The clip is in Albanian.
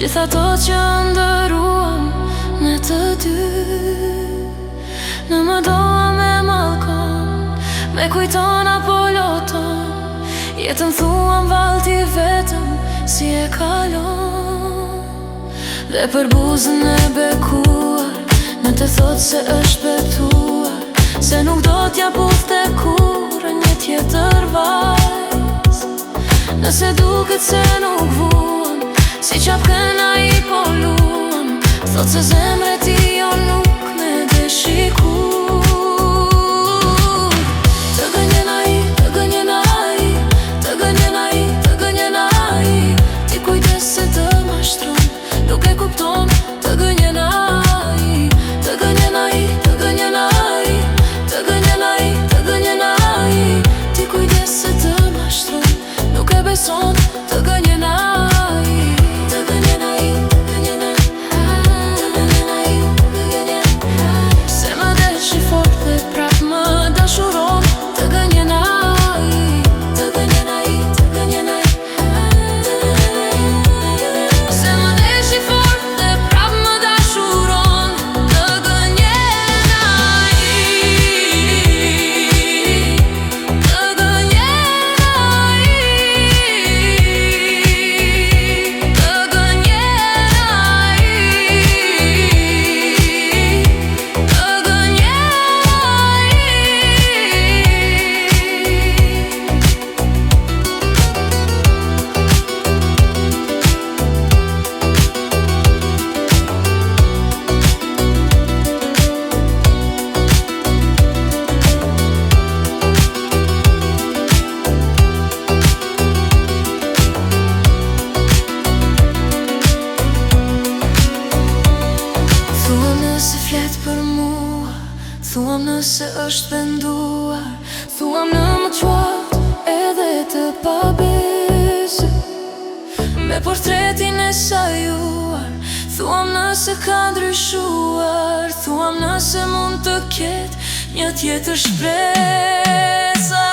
gjitha to që ndëruam në të dy. Në më doa me malkon, me kujton apo loton, jetën thuam valti vetëm si e kalon. Dhe për buzën e bekuar, në të thot se është betuar, se nuk do t'ja puthte kur një tjetër vajz. Nëse duket se nuk vuan, si qap këna i po luan, thot se zemre ti jo nuk me deshiku. Të gënjen ai, të gënjen ai, të gënjen ai, të gënjen ai, ti kujdes se të mashtron, nuk e kupton. Të gënjen ai, të gënjen ai, të gënjen ai, të gënjen ai, të gënjen ai, ti kujdes se të mashtron, nuk e beson. Të gënjen ai, të gënjen ai, të gënjen ai, të gënjen ai, të gënjen ai, se më deshi fort dhe prap më dashuron. Të gënjen ai, të gënjen ai, të gënjen ai, se më deshi fort dhe prap më dashuron. Të gënjen ai, të gënjen ai, të gënjen ai, të gënjen ai. Thuam nëse flet për mua, thuam nëse është venduar, thuam në më quat edhe të pabese, me portretin e sajuar, thuam nëse ka ndryshuar, thuam nëse mund të ketë një tjetër shpresa.